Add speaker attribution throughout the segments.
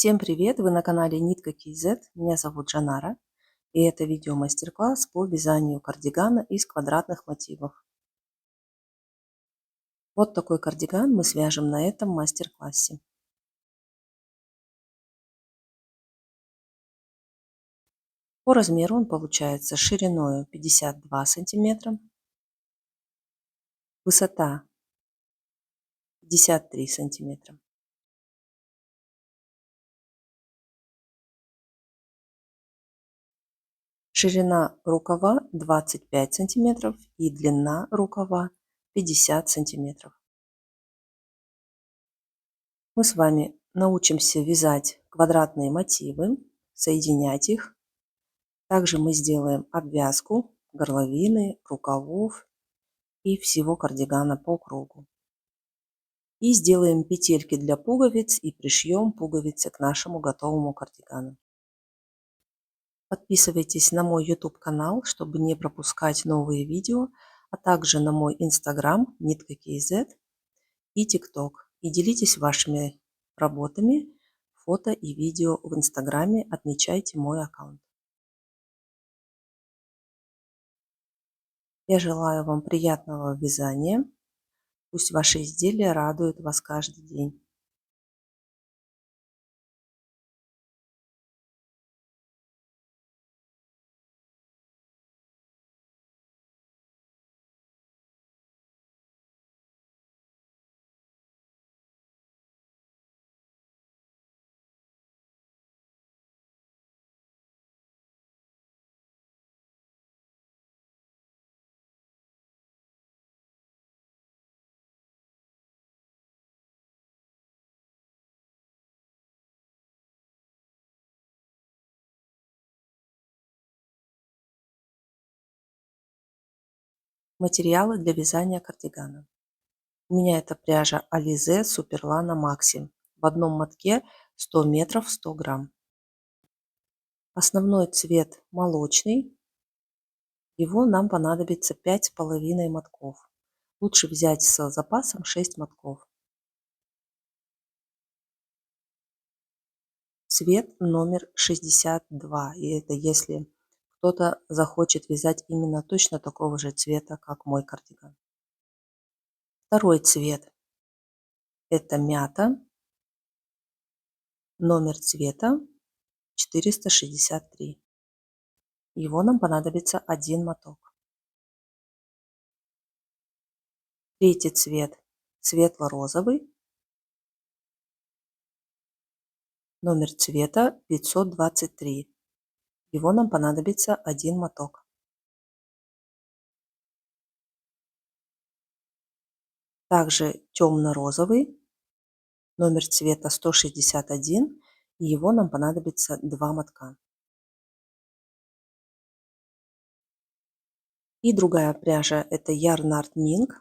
Speaker 1: Всем привет! Вы на канале Нитка KZ. Меня зовут Жанара. И это видео мастер-класс по вязанию кардигана из квадратных мотивов. Вот такой кардиган мы свяжем на этом мастер-классе. По размеру он получается шириной 52 сантиметра, высота 53 сантиметра. Ширина рукава 25 сантиметров и длина рукава 50 сантиметров. Мы с вами научимся вязать квадратные мотивы, соединять их. Также мы сделаем обвязку горловины, рукавов и всего кардигана по кругу. И сделаем петельки для пуговиц и пришьем пуговицы к нашему готовому кардигану. Подписывайтесь на мой YouTube канал, чтобы не пропускать новые видео, а также на мой Instagram Нитка KZ и TikTok. И делитесь вашими работами, фото и видео в Инстаграме, отмечайте мой аккаунт. Я желаю вам приятного вязания. Пусть ваши изделия радуют вас каждый день. Материалы для вязания кардигана. У меня это пряжа Alize Superlana Maxi. В одном мотке 100 метров 100 грамм. Основной цвет молочный. Его нам понадобится 5,5 мотков. Лучше взять с запасом 6 мотков. Цвет номер 62. И это если кто-то захочет вязать именно точно такого же цвета, как мой кардиган. Второй цвет – это мята. Номер цвета 463. Его нам понадобится 1 моток. Третий цвет – светло-розовый. Номер цвета 523. Его нам понадобится 1 моток. Также темно-розовый. Номер цвета 161. И его нам понадобится 2 мотка. И другая пряжа – это Yarnart Mink.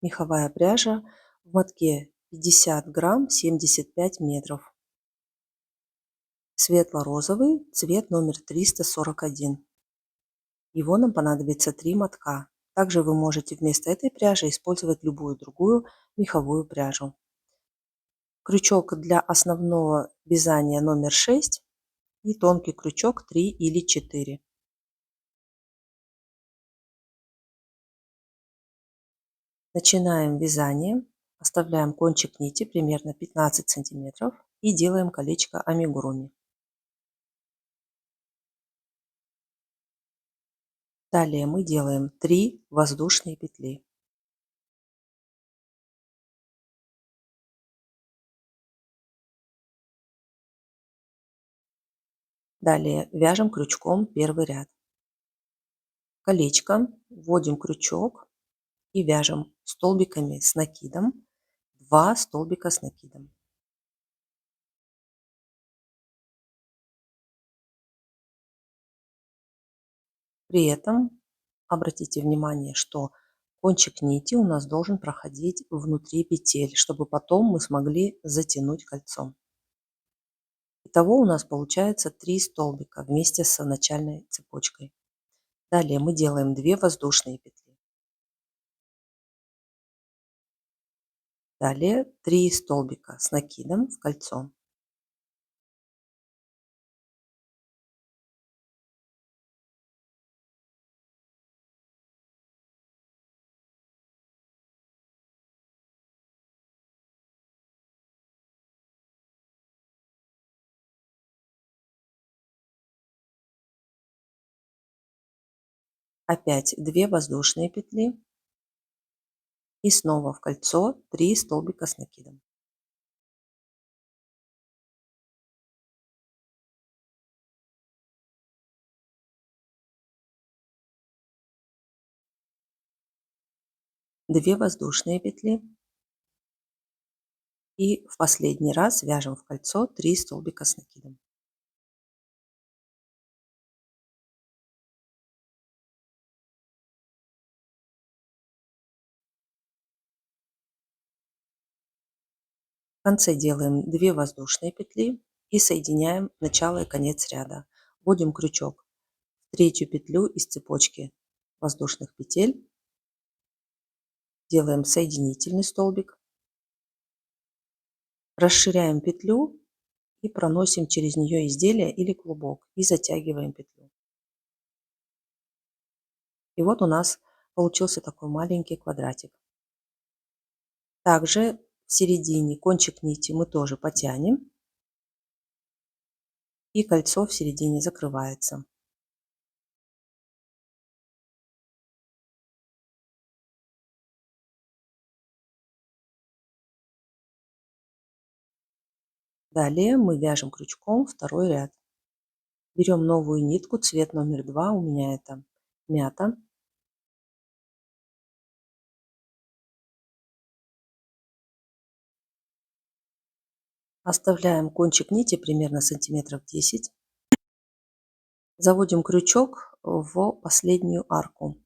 Speaker 1: Меховая пряжа в мотке 50 грамм 75 метров. Светло-розовый, цвет номер 341. Его нам понадобится 3 мотка. Также вы можете вместо этой пряжи использовать любую другую меховую пряжу. Крючок для основного вязания номер 6 и тонкий крючок 3 или 4. Начинаем вязание. Оставляем кончик нити примерно 15 сантиметров и делаем колечко амигуруми. Далее мы делаем 3 воздушные петли. Далее вяжем крючком первый ряд. Колечко, вводим крючок и вяжем столбиками с накидом 2 столбика с накидом. При этом обратите внимание, что кончик нити у нас должен проходить внутри петель, чтобы потом мы смогли затянуть кольцом. Итого у нас получается 3 столбика вместе с начальной цепочкой. Далее мы делаем 2 воздушные петли. Далее 3 столбика с накидом в кольцо. опять 2 воздушные петли и снова в кольцо 3 столбика с накидом. 2 воздушные петли и в последний раз вяжем в кольцо 3 столбика с накидом. В конце делаем 2 воздушные петли и соединяем начало и конец ряда. Вводим крючок в третью петлю из цепочки воздушных петель, делаем соединительный столбик, расширяем петлю и проносим через нее изделие или клубок и затягиваем петлю. И вот у нас получился такой маленький квадратик. Также в середине кончик нити мы тоже потянем, и кольцо в середине закрывается. Далее мы вяжем крючком второй ряд. Берем новую нитку, цвет номер 2, у меня это мята. Оставляем кончик нити примерно сантиметров 10. Заводим крючок в последнюю арку.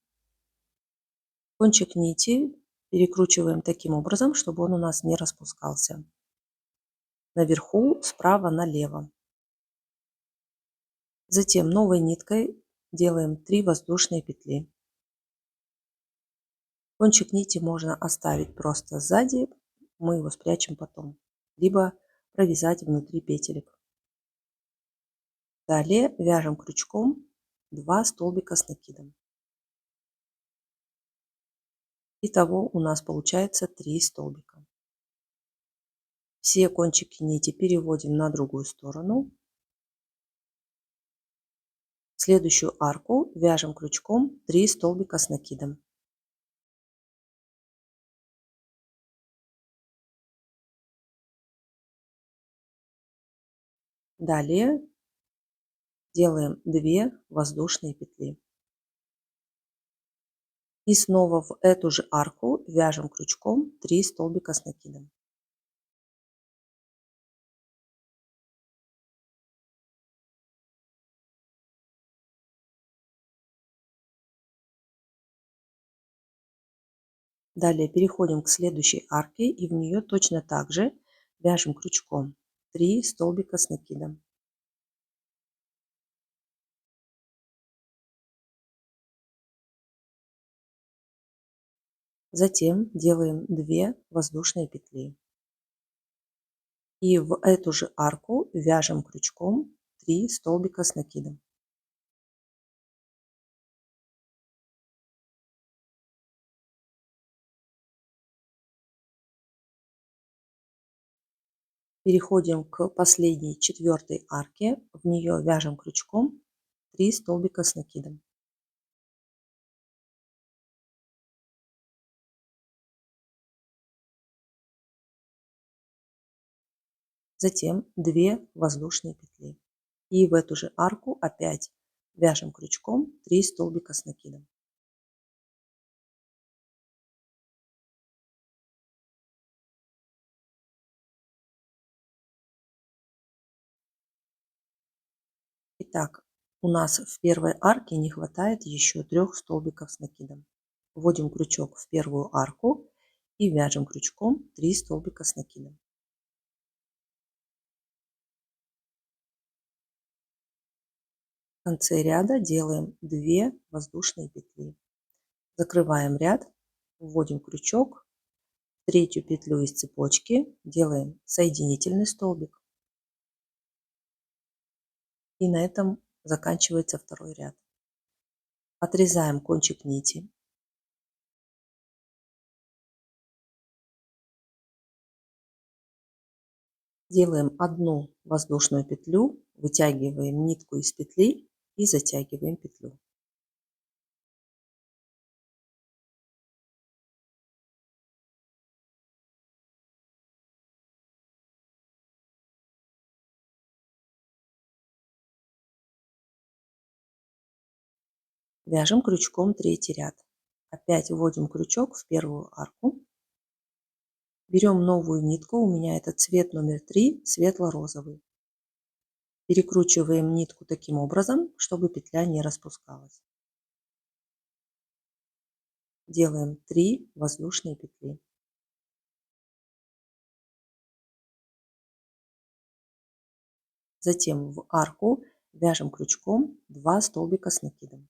Speaker 1: Кончик нити перекручиваем таким образом, чтобы он у нас не распускался. Наверху справа налево. Затем новой ниткой делаем 3 воздушные петли. Кончик нити можно оставить просто сзади, мы его спрячем потом, либо провязать внутри петелек. Далее вяжем крючком 2 столбика с накидом. Итого у нас получается 3 столбика. Все кончики нити переводим на другую сторону. В следующую арку вяжем крючком 3 столбика с накидом. Далее делаем 2 воздушные петли. И снова в эту же арку вяжем крючком 3 столбика с накидом. Далее переходим к следующей арке и в нее точно так же вяжем крючком 3 столбика с накидом. Затем делаем 2 воздушные петли. И в эту же арку вяжем крючком 3 столбика с накидом. Переходим к последней четвертой арке, в нее вяжем крючком 3 столбика с накидом. Затем 2 воздушные петли. И в эту же арку опять вяжем крючком 3 столбика с накидом. Итак, у нас в первой арке не хватает еще 3 столбиков с накидом. Вводим крючок в первую арку и вяжем крючком 3 столбика с накидом. В конце ряда делаем 2 воздушные петли. Закрываем ряд, вводим крючок в третью петлю из цепочки, делаем соединительный столбик. И на этом заканчивается второй ряд. Отрезаем кончик нити. Делаем одну воздушную петлю, вытягиваем нитку из петли и затягиваем петлю. Вяжем крючком третий ряд. Опять вводим крючок в первую арку. Берем новую нитку, у меня это цвет номер 3, светло-розовый. Перекручиваем нитку таким образом, чтобы петля не распускалась. Делаем 3 воздушные петли. Затем в арку вяжем крючком 2 столбика с накидом.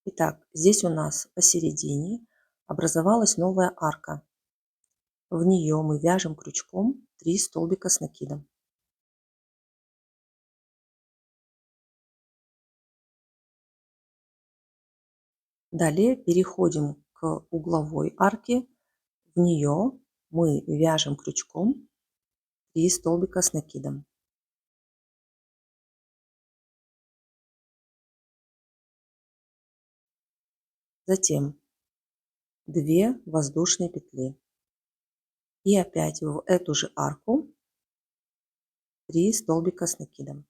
Speaker 1: Итак, здесь у нас посередине образовалась новая арка. В нее мы вяжем крючком 3 столбика с накидом. Далее переходим к угловой арке. В нее мы вяжем крючком 3 столбика с накидом. Затем 2 воздушные петли. И опять в эту же арку 3 столбика с накидом.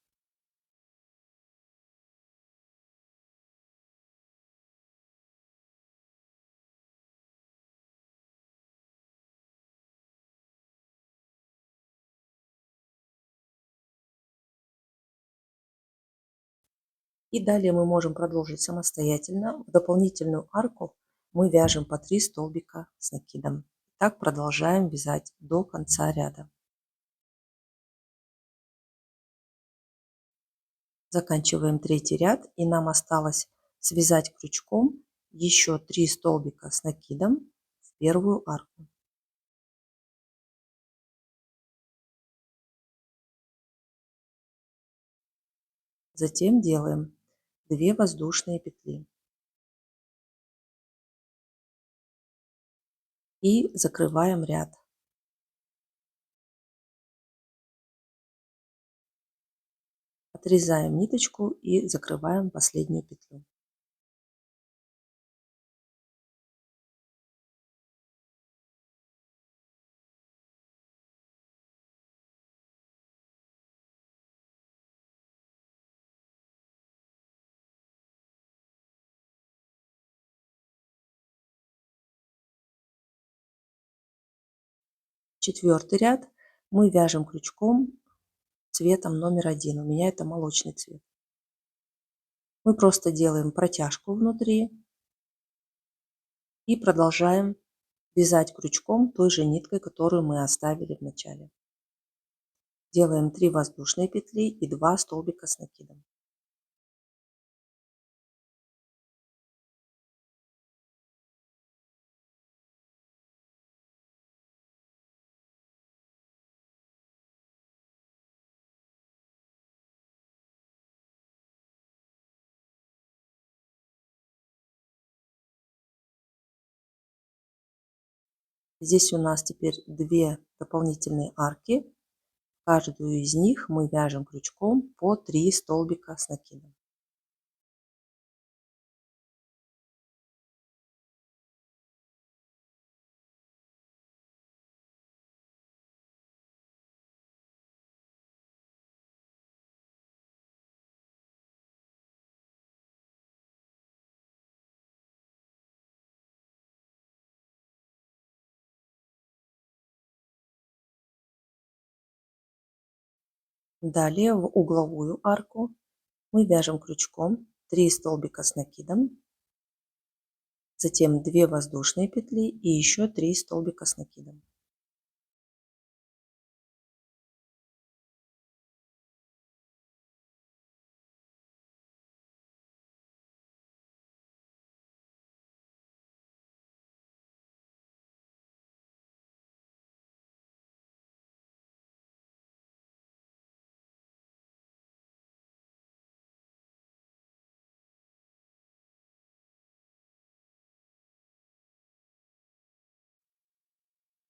Speaker 1: И далее мы можем продолжить самостоятельно. В дополнительную арку мы вяжем по 3 столбика с накидом. Так продолжаем вязать до конца ряда. Заканчиваем третий ряд, и нам осталось связать крючком еще 3 столбика с накидом в первую арку. Затем делаем 2 воздушные петли. И закрываем ряд. Отрезаем ниточку и закрываем последнюю петлю. Четвертый ряд мы вяжем крючком цветом номер 1. У меня это молочный цвет. Мы просто делаем протяжку внутри и продолжаем вязать крючком той же ниткой, которую мы оставили в начале. Делаем 3 воздушные петли и 2 столбика с накидом. Здесь у нас теперь 2 дополнительные арки. Каждую из них мы вяжем крючком по 3 столбика с накидом. Далее в угловую арку мы вяжем крючком 3 столбика с накидом, затем 2 воздушные петли и еще 3 столбика с накидом.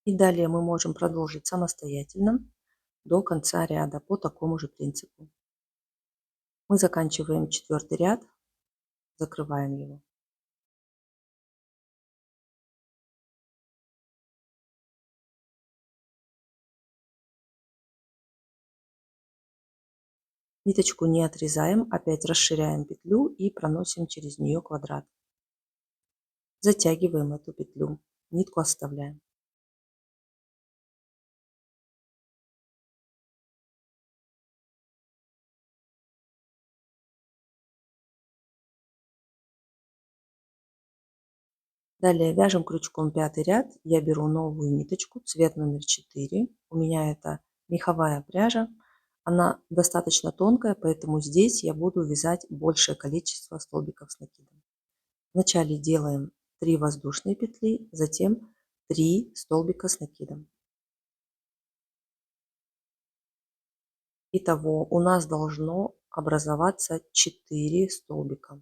Speaker 1: И далее мы можем продолжить самостоятельно до конца ряда по такому же принципу. Мы заканчиваем четвертый ряд, закрываем его. Ниточку не отрезаем, опять расширяем петлю и проносим через нее квадрат. Затягиваем эту петлю, нитку оставляем. Далее вяжем крючком 5 ряд. Я беру новую ниточку, цвет номер 4. У меня это меховая пряжа. Она достаточно тонкая, поэтому здесь я буду вязать большее количество столбиков с накидом. Вначале делаем 3 воздушные петли, затем 3 столбика с накидом. Итого у нас должно образоваться 4 столбика.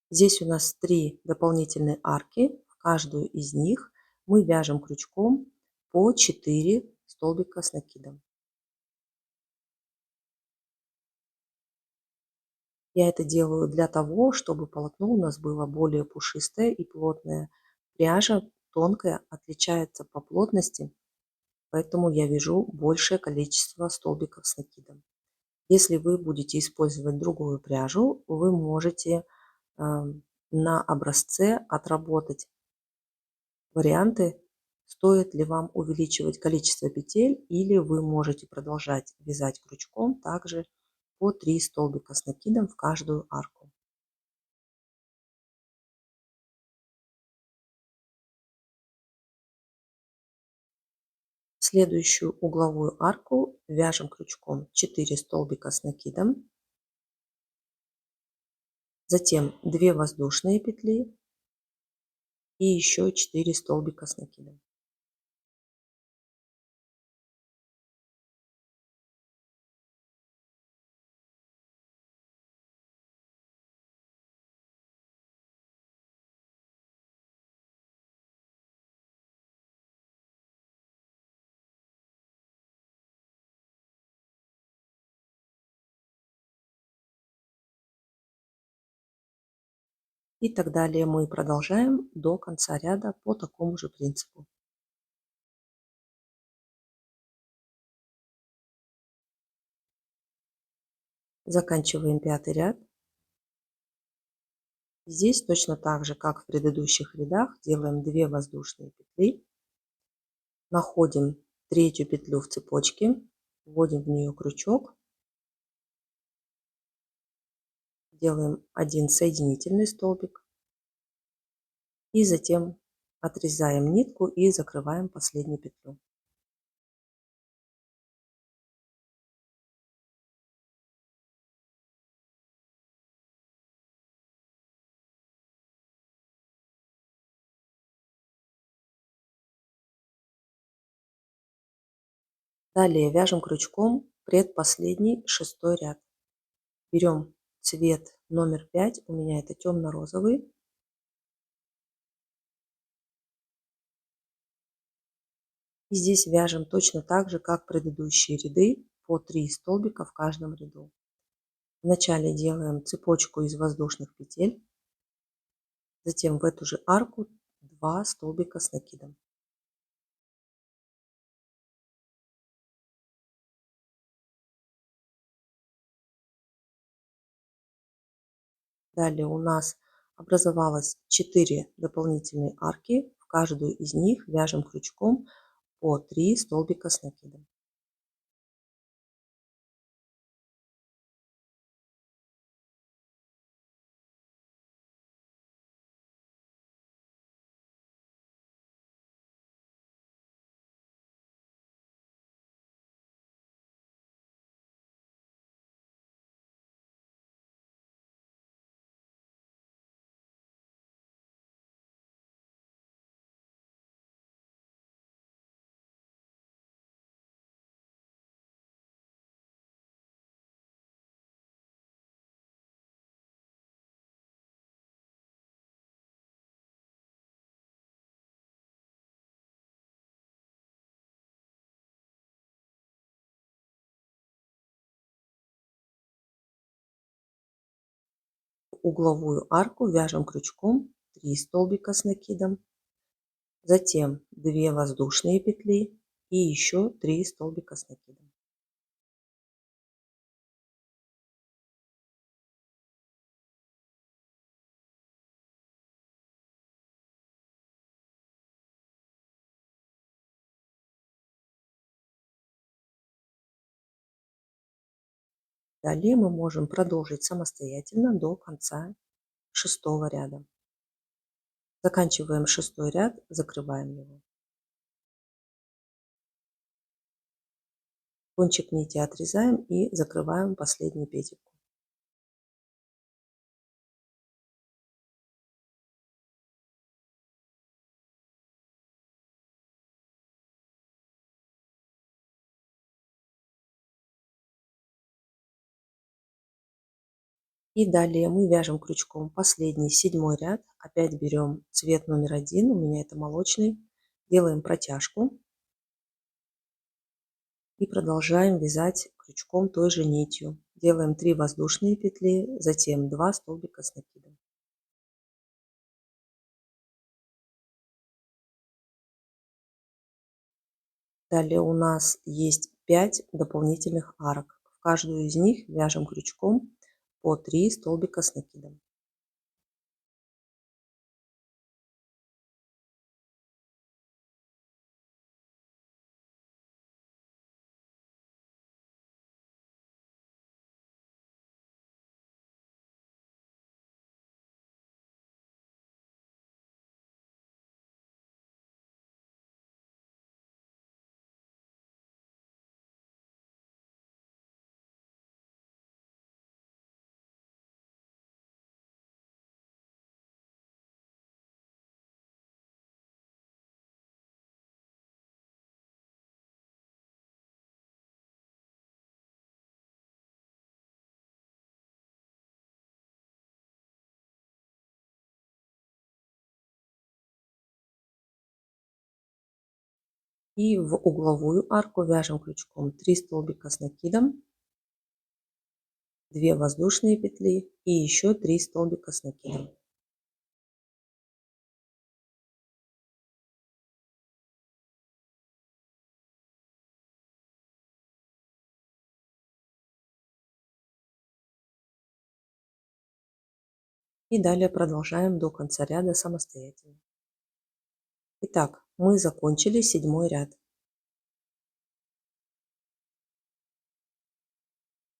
Speaker 1: Здесь у нас 3 дополнительные арки. В каждую из них мы вяжем крючком по 4 столбика с накидом. Я это делаю для того, чтобы полотно у нас было более пушистое и плотное. Пряжа тонкая, отличается по плотности, поэтому я вяжу большее количество столбиков с накидом. Если вы будете использовать другую пряжу, вы можете на образце отработать варианты, стоит ли вам увеличивать количество петель, или вы можете продолжать вязать крючком также по 3 столбика с накидом в каждую арку. В следующую угловую арку вяжем крючком 4 столбика с накидом, затем 2 воздушные петли и еще 4 столбика с накидом. И так далее мы продолжаем до конца ряда по такому же принципу. Заканчиваем 5 ряд. Здесь точно так же, как в предыдущих рядах, делаем 2 воздушные петли, находим третью петлю в цепочке, вводим в нее крючок, делаем один соединительный столбик и затем отрезаем нитку и закрываем последнюю петлю. Далее вяжем крючком предпоследний 6-й ряд. Берем цвет номер 5, у меня это темно-розовый. И здесь вяжем точно так же, как предыдущие ряды, по 3 столбика в каждом ряду. Вначале делаем цепочку из воздушных петель, затем в эту же арку 2 столбика с накидом. Далее у нас образовалось 4 дополнительные арки. В каждую из них вяжем крючком по 3 столбика с накидом. Угловую арку вяжем крючком 3 столбика с накидом, затем 2 воздушные петли и еще 3 столбика с накидом. Далее мы можем продолжить самостоятельно до конца 6-го ряда. Заканчиваем 6-й ряд, закрываем его. Кончик нити отрезаем и закрываем последнюю петельку. И далее мы вяжем крючком последний 7-й ряд. Опять берем цвет номер 1, у меня это молочный. Делаем протяжку. И продолжаем вязать крючком той же нитью. Делаем 3 воздушные петли, затем 2 столбика с накидом. Далее у нас есть 5 дополнительных арок. В каждую из них вяжем крючком по 3 столбика с накидом. И в угловую арку вяжем крючком 3 столбика с накидом, 2 воздушные петли и еще 3 столбика с накидом. И далее продолжаем до конца ряда самостоятельно. Итак, мы закончили 7-й ряд.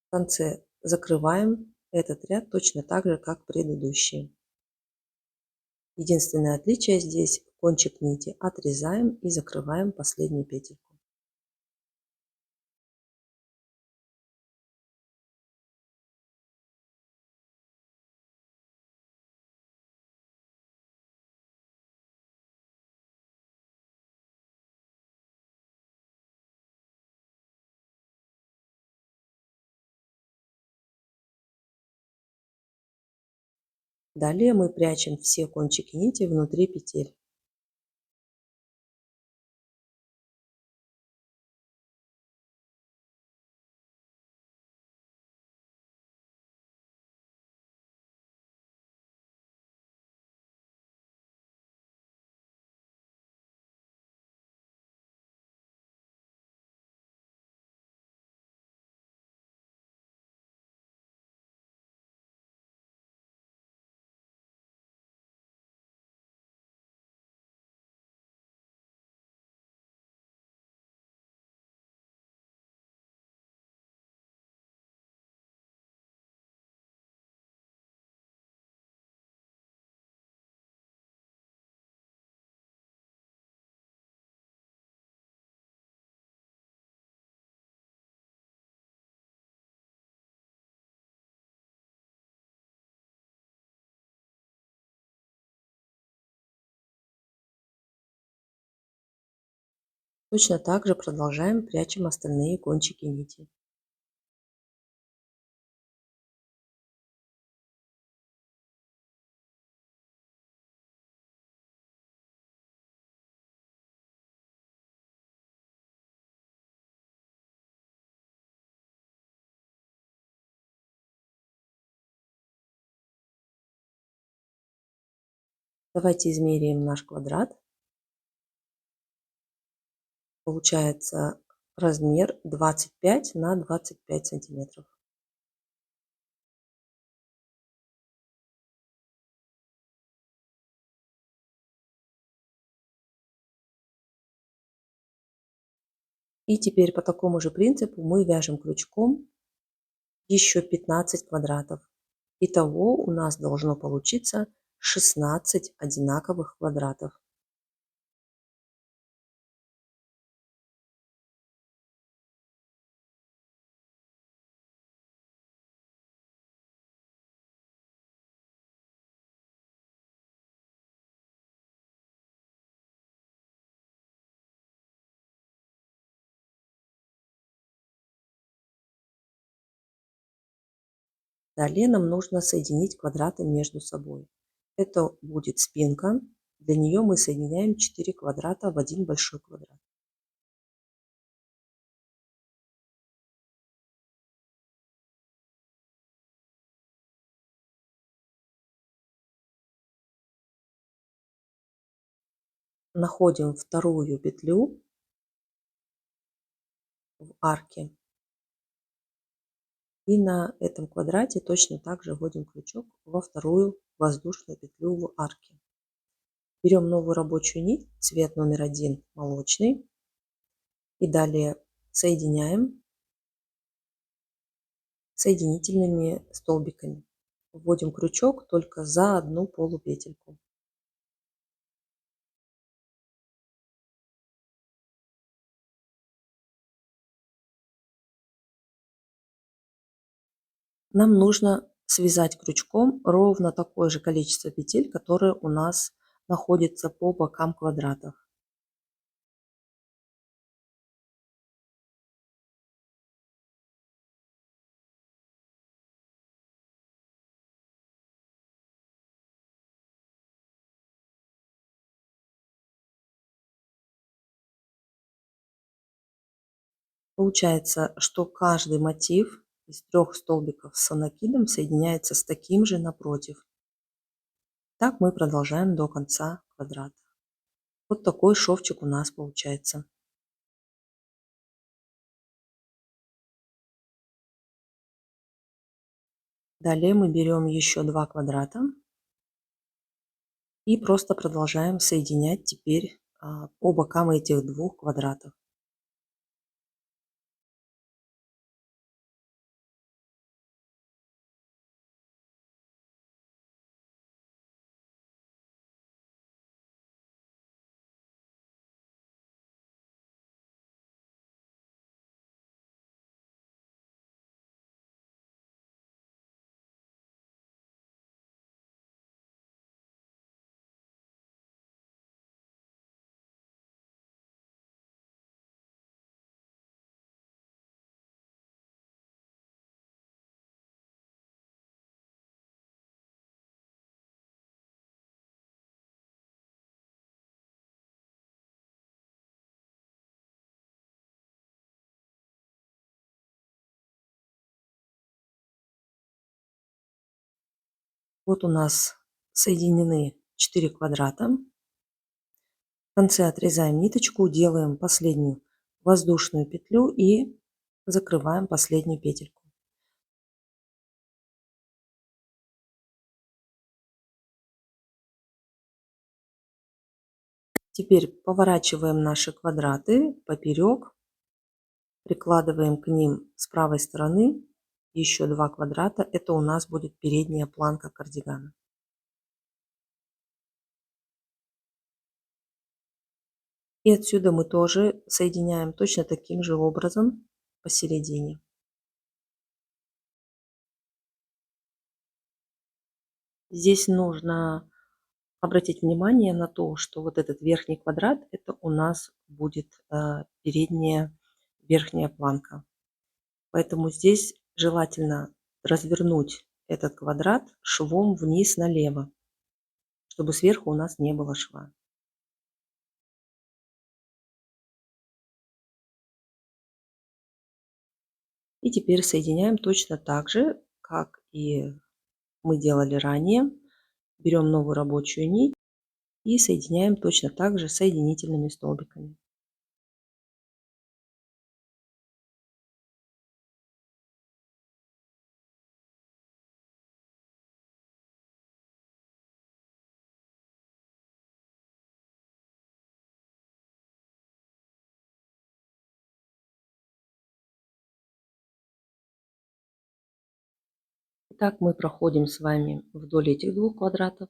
Speaker 1: В конце закрываем этот ряд точно так же, как предыдущий. Единственное отличие здесь: кончик нити отрезаем и закрываем последнюю петельку. Далее мы прячем все кончики нити внутри петель. Точно так же продолжаем, прячем остальные кончики нити. Давайте измеряем наш квадрат. Получается размер 25 на 25 сантиметров. И теперь по такому же принципу мы вяжем крючком еще 15 квадратов. Итого у нас должно получиться 16 одинаковых квадратов. Далее нам нужно соединить квадраты между собой. Это будет спинка. Для нее мы соединяем 4 квадрата в один большой квадрат. Находим вторую петлю в арке. И на этом квадрате точно так же вводим крючок во вторую воздушную петлю в арке. Берем новую рабочую нить, цвет номер 1 молочный. И далее соединяем соединительными столбиками. Вводим крючок только за одну полупетельку. Нам нужно связать крючком ровно такое же количество петель, которые у нас находятся по бокам квадратов. Получается, что каждый мотив из 3 столбиков с накидом соединяется с таким же напротив. Так мы продолжаем до конца квадрата. Вот такой шовчик у нас получается. Далее мы берем еще 2 квадрата и просто продолжаем соединять теперь по бокам этих 2 квадратов. Вот у нас соединены 4 квадрата. В конце отрезаем ниточку, делаем последнюю воздушную петлю и закрываем последнюю петельку. Теперь поворачиваем наши квадраты поперек, прикладываем к ним с правой стороны еще 2 квадрата. Это у нас будет передняя планка кардигана. И отсюда мы тоже соединяем точно таким же образом посередине. Здесь нужно обратить внимание на то, что вот этот верхний квадрат, это у нас будет передняя верхняя планка. Поэтому здесь желательно развернуть этот квадрат швом вниз налево, чтобы сверху у нас не было шва. И теперь соединяем точно так же, как и мы делали ранее. Берем новую рабочую нить и соединяем точно так же соединительными столбиками. Так мы проходим с вами вдоль этих двух квадратов,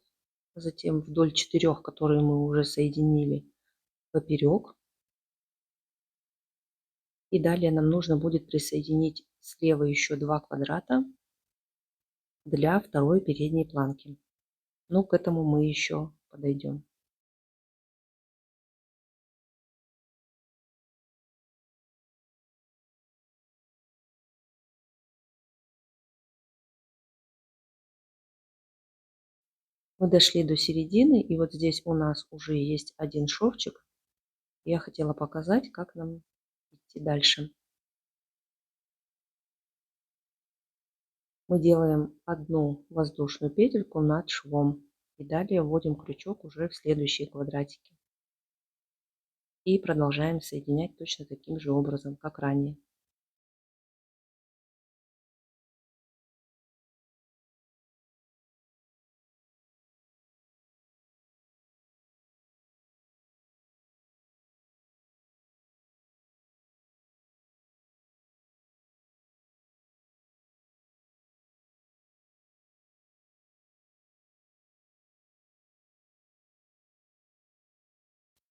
Speaker 1: затем вдоль 4, которые мы уже соединили поперек. И далее нам нужно будет присоединить слева еще 2 квадрата для второй передней планки. Но к этому мы еще подойдем. Мы дошли до середины, и вот здесь у нас уже есть один шовчик. Я хотела показать, как нам идти дальше. Мы делаем одну воздушную петельку над швом. И далее вводим крючок уже в следующие квадратики. И продолжаем соединять точно таким же образом, как ранее.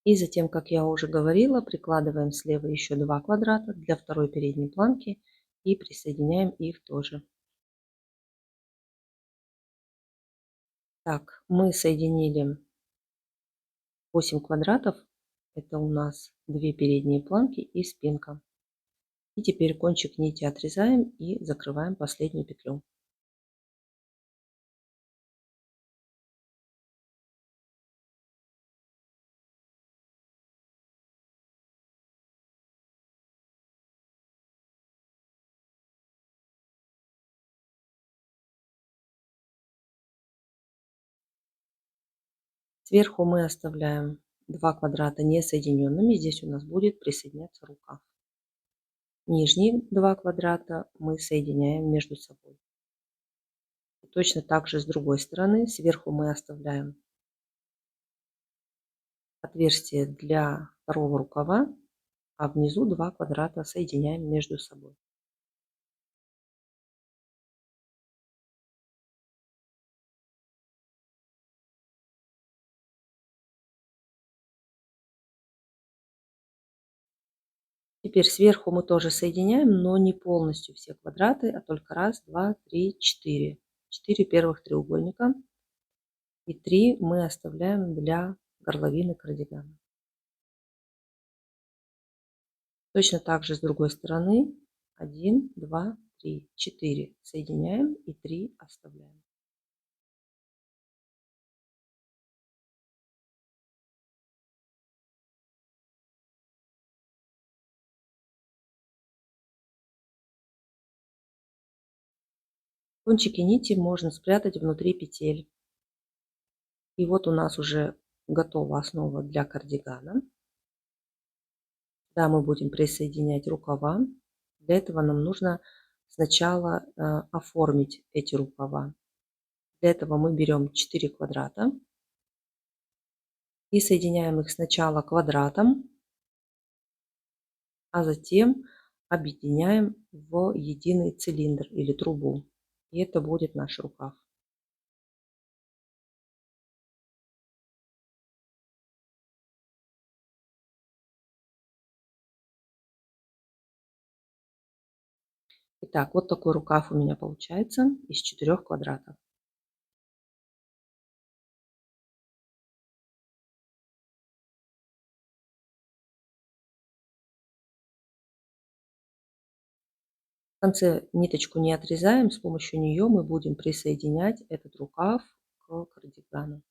Speaker 1: И затем, как я уже говорила, прикладываем слева еще 2 квадрата для второй передней планки и присоединяем их тоже. Так, мы соединили 8 квадратов. Это у нас 2 передние планки и спинка. И теперь кончик нити отрезаем и закрываем последнюю петлю. Сверху мы оставляем 2 квадрата не соединенными. Здесь у нас будет присоединяться рукав. Нижние 2 квадрата мы соединяем между собой. И точно так же с другой стороны. Сверху мы оставляем отверстие для второго рукава, а внизу 2 квадрата соединяем между собой. Теперь сверху мы тоже соединяем, но не полностью все квадраты, а только раз, два, три, четыре. 4 первых треугольника. И 3 мы оставляем для горловины кардигана. Точно так же с другой стороны. 1, 2, 3, 4 соединяем и 3 оставляем. Кончики нити можно спрятать внутри петель. И вот у нас уже готова основа для кардигана. Да, мы будем присоединять рукава. Для этого нам нужно сначала оформить эти рукава. Для этого мы берем 4 квадрата и соединяем их сначала квадратом, а затем объединяем в единый цилиндр или трубу. И это будет наш рукав. Итак, вот такой рукав у меня получается из 4 квадратов. В конце ниточку не отрезаем, с помощью нее мы будем присоединять этот рукав к кардигану.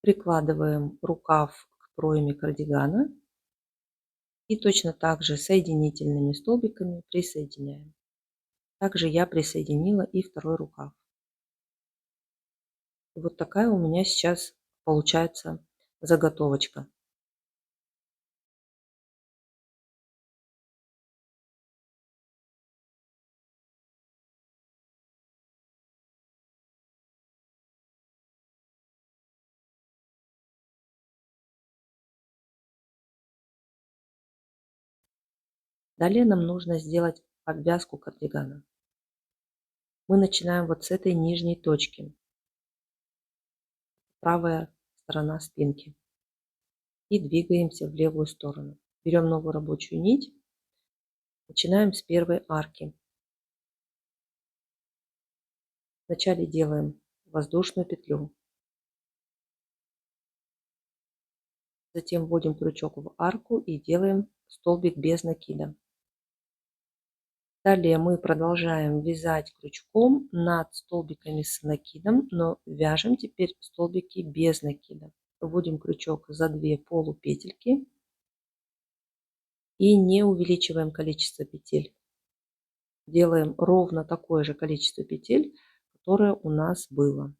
Speaker 1: Прикладываем рукав к пройме кардигана и точно так же соединительными столбиками присоединяем. Также я присоединила и второй рукав. Вот такая у меня сейчас получается заготовочка. Далее нам нужно сделать обвязку кардигана. Мы начинаем вот с этой нижней точки, правая сторона спинки, и двигаемся в левую сторону. Берем новую рабочую нить, начинаем с первой арки. Вначале делаем воздушную петлю, затем вводим крючок в арку и делаем столбик без накида. Далее мы продолжаем вязать крючком над столбиками с накидом, но вяжем теперь столбики без накида. Вводим крючок за 2 полупетельки и не увеличиваем количество петель. Делаем ровно такое же количество петель, которое у нас было.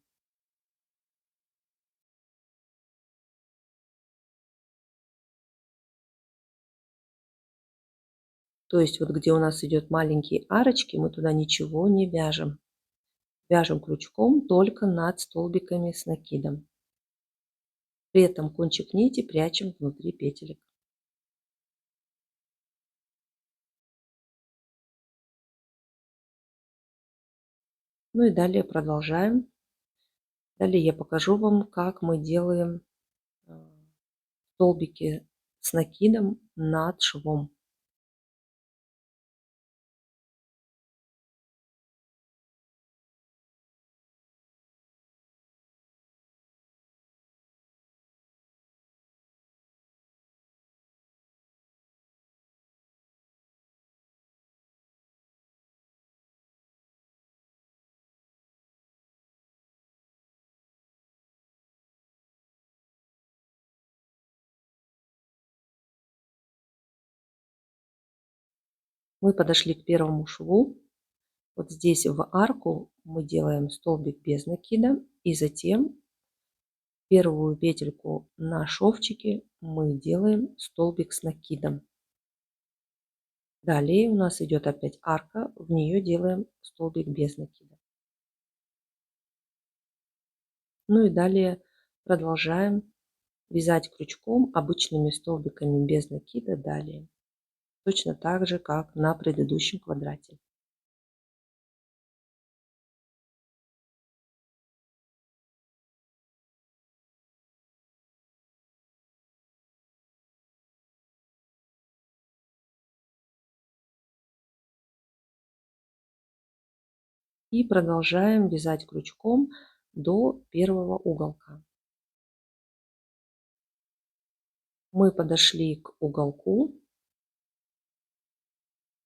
Speaker 1: То есть вот где у нас идет маленькие арочки, мы туда ничего не вяжем. Вяжем крючком только над столбиками с накидом. При этом кончик нити прячем внутри петелек. Ну и далее продолжаем. Далее я покажу вам, как мы делаем столбики с накидом над швом. Мы подошли к первому шву. Вот здесь в арку мы делаем столбик без накида, и затем первую петельку на шовчике мы делаем столбик с накидом. Далее у нас идет опять арка, в нее делаем столбик без накида. Ну и далее продолжаем вязать крючком обычными столбиками без накида далее. Точно так же, как на предыдущем квадрате. И продолжаем вязать крючком до первого уголка. Мы подошли к уголку.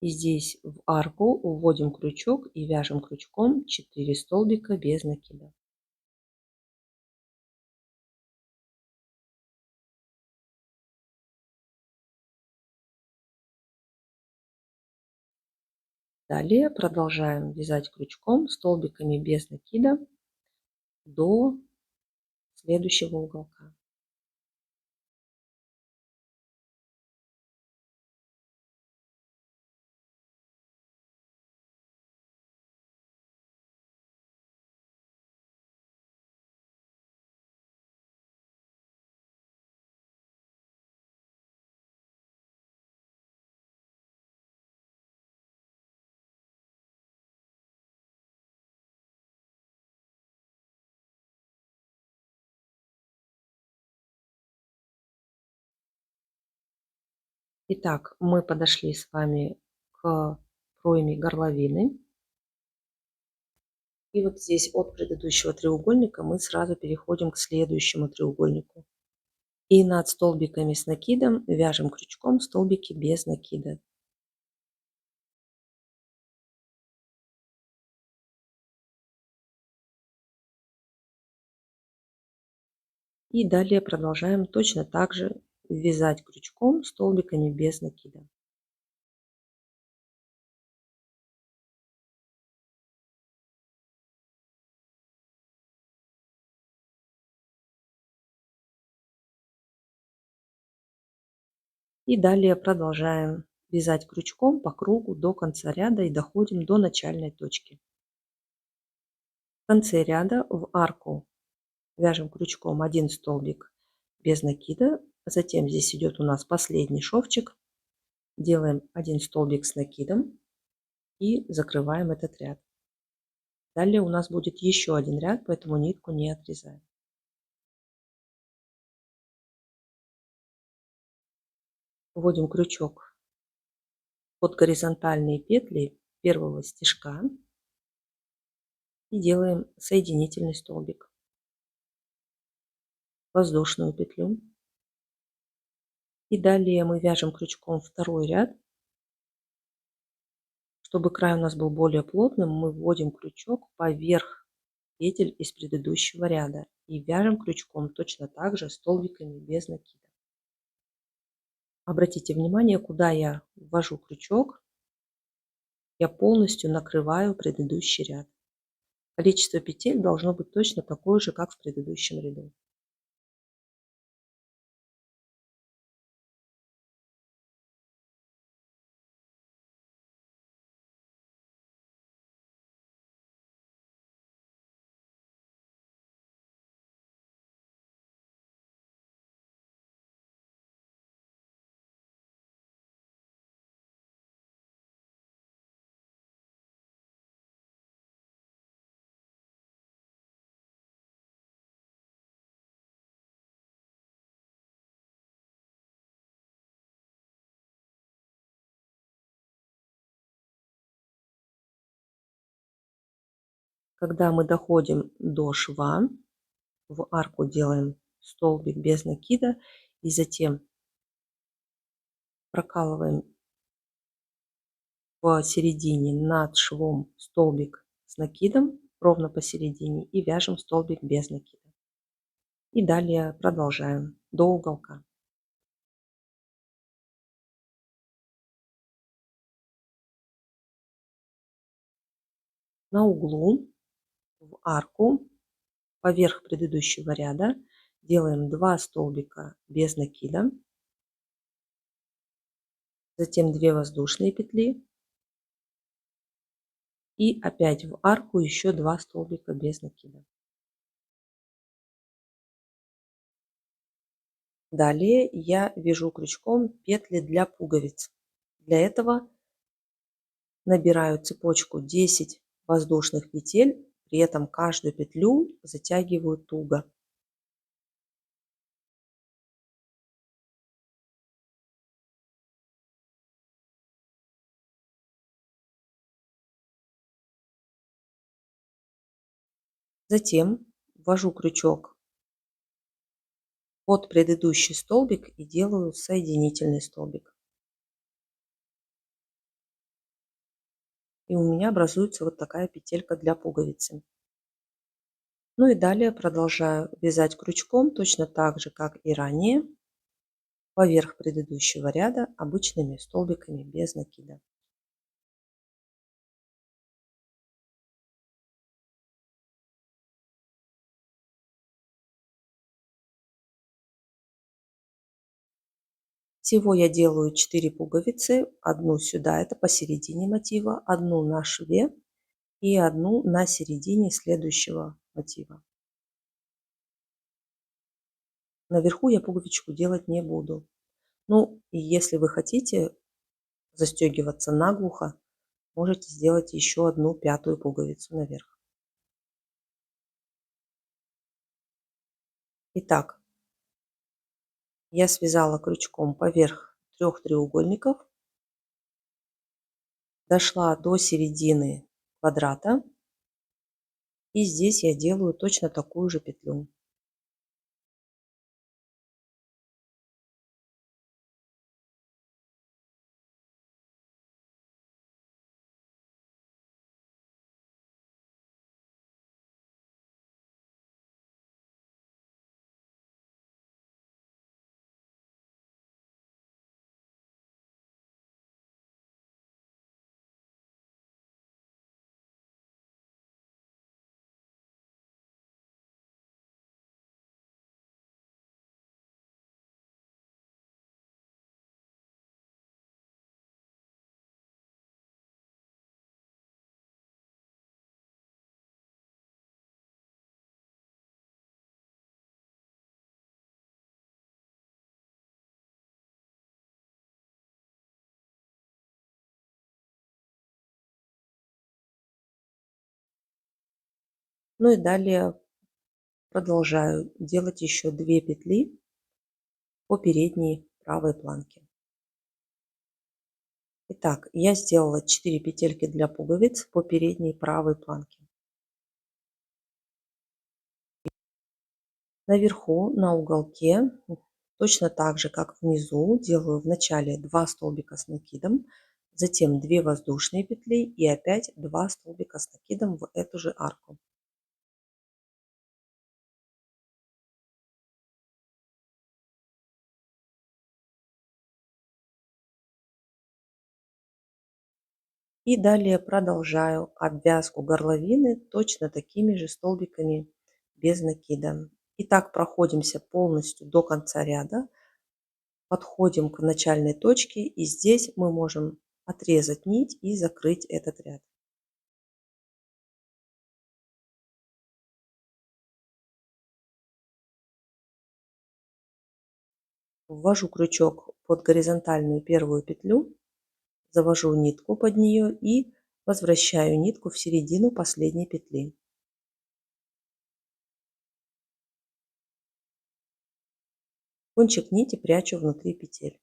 Speaker 1: И здесь в арку вводим крючок и вяжем крючком 4 столбика без накида. Далее продолжаем вязать крючком столбиками без накида до следующего уголка. Итак, мы подошли с вами к пройме горловины. И вот здесь от предыдущего треугольника мы сразу переходим к следующему треугольнику. И над столбиками с накидом вяжем крючком столбики без накида. И далее продолжаем точно так же вязать крючком столбиками без накида. И далее продолжаем вязать крючком по кругу до конца ряда и доходим до начальной точки. В конце ряда в арку вяжем крючком 1 столбик без накида. Затем здесь идет у нас последний шовчик. Делаем один столбик с накидом и закрываем этот ряд. Далее у нас будет еще один ряд, поэтому нитку не отрезаем. Вводим крючок под горизонтальные петли первого стежка и делаем соединительный столбик, воздушную петлю. И далее мы вяжем крючком второй ряд. Чтобы край у нас был более плотным, мы вводим крючок поверх петель из предыдущего ряда и вяжем крючком точно так же столбиками без накида. Обратите внимание, куда я ввожу крючок, я полностью накрываю предыдущий ряд. Количество петель должно быть точно такое же, как в предыдущем ряду. Когда мы доходим до шва, в арку делаем столбик без накида и затем прокалываем посередине над швом столбик с накидом ровно посередине и вяжем столбик без накида. И далее продолжаем до уголка. На углу в арку поверх предыдущего ряда делаем 2 столбика без накида, затем 2 воздушные петли и опять в арку еще 2 столбика без накида. Далее я вяжу крючком петли для пуговиц. Для этого набираю цепочку 10 воздушных петель, при этом каждую петлю затягиваю туго. Затем ввожу крючок под предыдущий столбик и делаю соединительный столбик. И у меня образуется вот такая петелька для пуговицы. Ну и далее продолжаю вязать крючком точно так же, как и ранее, поверх предыдущего ряда обычными столбиками без накида. Всего я делаю 4 пуговицы, одну сюда, это посередине мотива, одну на шве и одну на середине следующего мотива. Наверху я пуговичку делать не буду. Ну, и если вы хотите застегиваться наглухо, можете сделать еще одну пятую пуговицу наверх. Итак, я связала крючком поверх 3 треугольников, дошла до середины квадрата и здесь я делаю точно такую же петлю. Ну и далее продолжаю делать еще 2 петли по передней правой планке. Итак, я сделала 4 петельки для пуговиц по передней правой планке. Наверху, на уголке, точно так же, как внизу, делаю в начале 2 столбика с накидом, затем 2 воздушные петли и опять 2 столбика с накидом в эту же арку. И далее продолжаю обвязку горловины точно такими же столбиками без накида. И так проходимся полностью до конца ряда. Подходим к начальной точке, и здесь мы можем отрезать нить и закрыть этот ряд. Ввожу крючок под горизонтальную первую петлю, завожу нитку под нее и возвращаю нитку в середину последней петли. Кончик нити прячу внутри петель.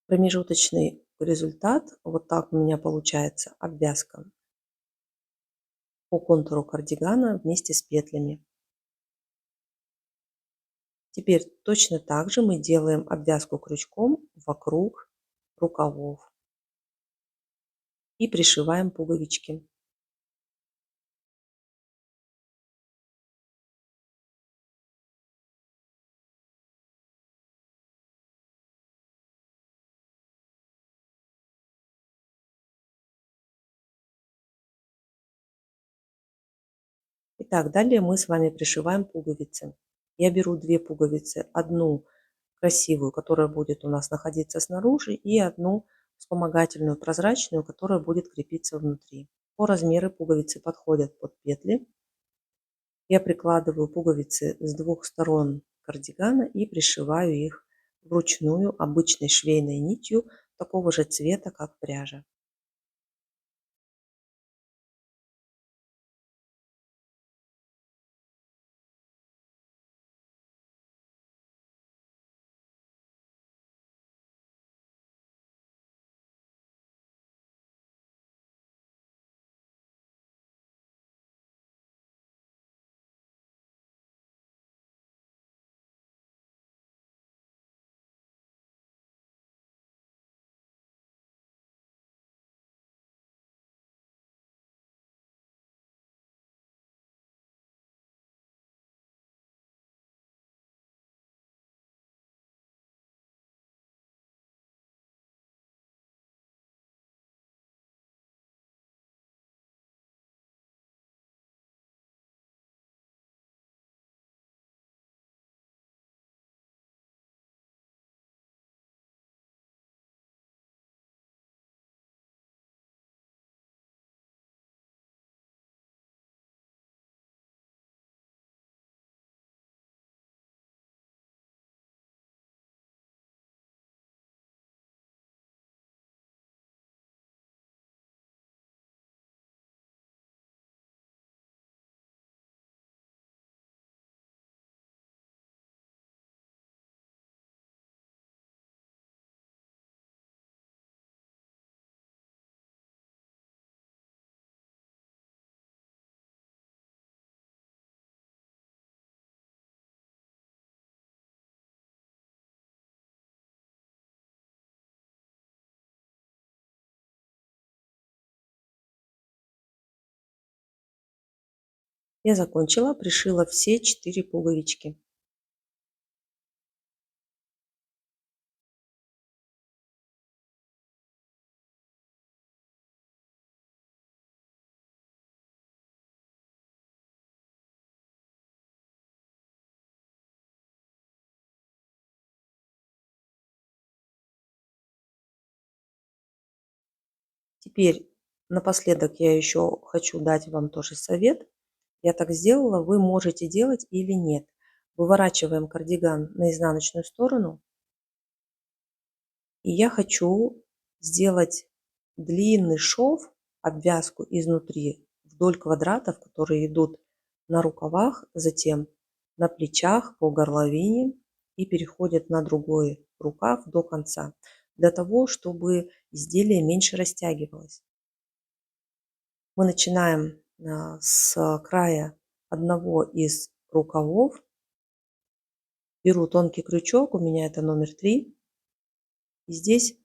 Speaker 1: Промежуточный результат, вот так у меня получается обвязка по контуру кардигана вместе с петлями. Теперь точно так же мы делаем обвязку крючком вокруг рукавов и пришиваем пуговички. Итак, далее мы с вами пришиваем пуговицы. Я беру 2 пуговицы, одну красивую, которая будет у нас находиться снаружи, и одну вспомогательную прозрачную, которая будет крепиться внутри. По размеру пуговицы подходят под петли. Я прикладываю пуговицы с 2 сторон кардигана и пришиваю их вручную обычной швейной нитью такого же цвета, как пряжа. Я закончила, пришила все 4 пуговички. Теперь напоследок я еще хочу дать вам тоже совет. Я так сделала, вы можете делать или нет. Выворачиваем кардиган на изнаночную сторону. И я хочу сделать длинный шов, обвязку изнутри вдоль квадратов, которые идут на рукавах, затем на плечах по горловине и переходят на другой рукав до конца, для того, чтобы изделие меньше растягивалось. Мы начинаем с края одного из рукавов. Беру тонкий крючок, у меня это номер 3. И здесь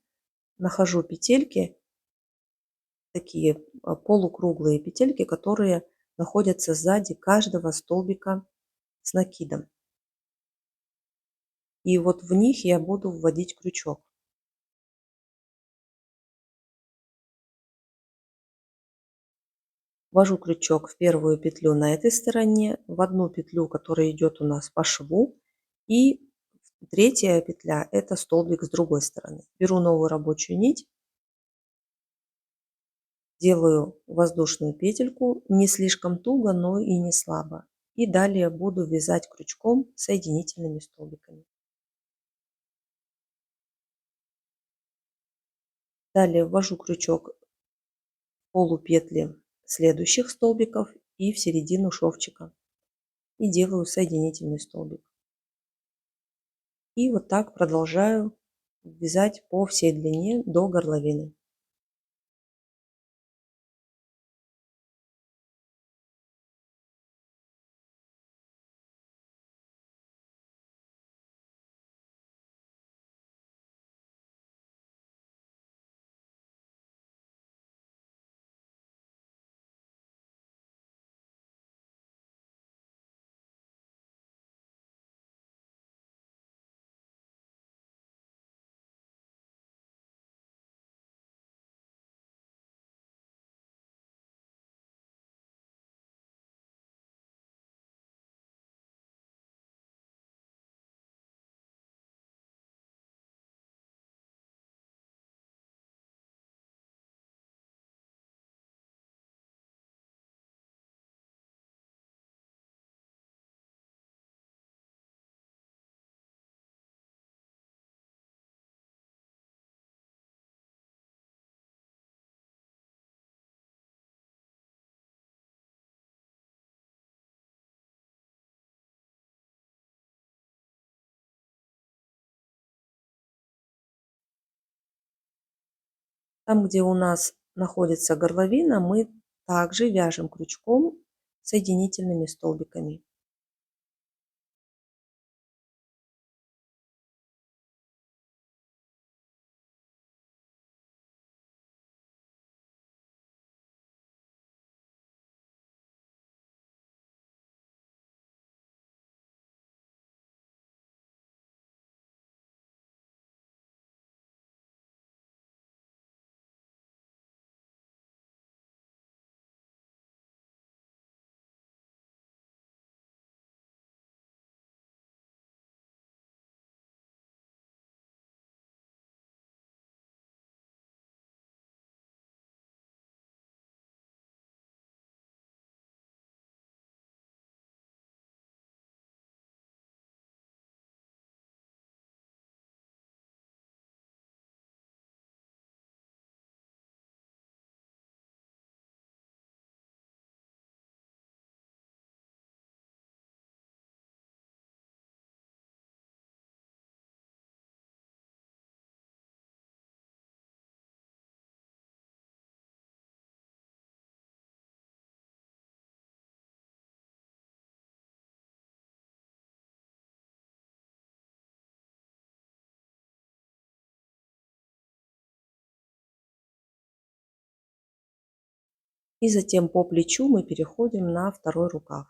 Speaker 1: нахожу петельки, такие полукруглые петельки, которые находятся сзади каждого столбика с накидом. И вот в них я буду вводить крючок. Ввожу крючок в первую петлю на этой стороне, в одну петлю, которая идет у нас по шву, и третья петля – это столбик с другой стороны. Беру новую рабочую нить, делаю воздушную петельку, не слишком туго, но и не слабо. И далее буду вязать крючком соединительными столбиками. Далее ввожу крючок в полупетли следующих столбиков и в середину шовчика. И делаю соединительный столбик. И вот так продолжаю вязать по всей длине до горловины. Там, где у нас находится горловина, мы также вяжем крючком соединительными столбиками. И затем по плечу мы переходим на второй рукав.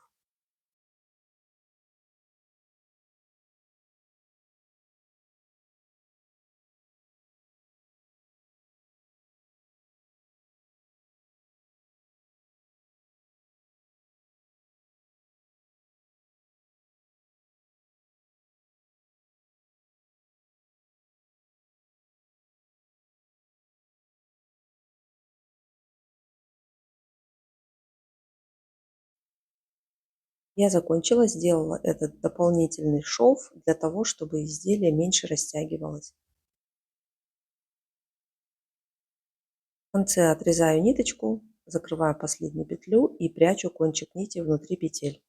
Speaker 1: Я закончила, сделала этот дополнительный шов для того, чтобы изделие меньше растягивалось. В конце отрезаю ниточку, закрываю последнюю петлю и прячу кончик нити внутри петель.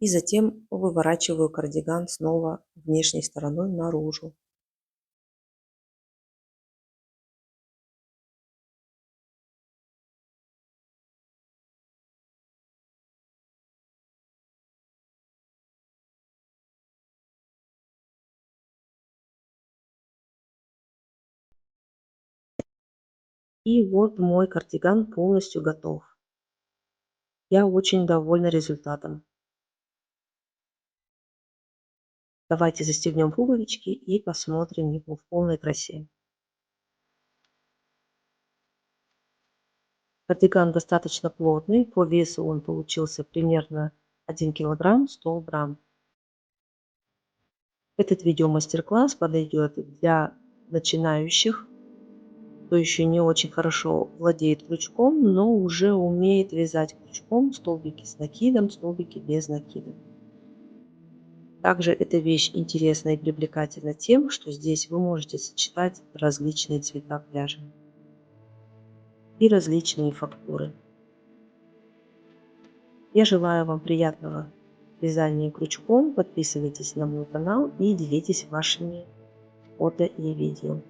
Speaker 1: И затем выворачиваю кардиган снова внешней стороной наружу. И вот мой кардиган полностью готов. Я очень довольна результатом. Давайте застегнем пуговички и посмотрим его в полной красе. Кардиган достаточно плотный, по весу он получился примерно 1 килограмм 100 грамм. Этот видеомастер-класс подойдет для начинающих, кто еще не очень хорошо владеет крючком, но уже умеет вязать крючком столбики с накидом, столбики без накида. Также эта вещь интересна и привлекательна тем, что здесь вы можете сочетать различные цвета пряжи и различные фактуры. Я желаю вам приятного вязания крючком. Подписывайтесь на мой канал и делитесь вашими фото и видео.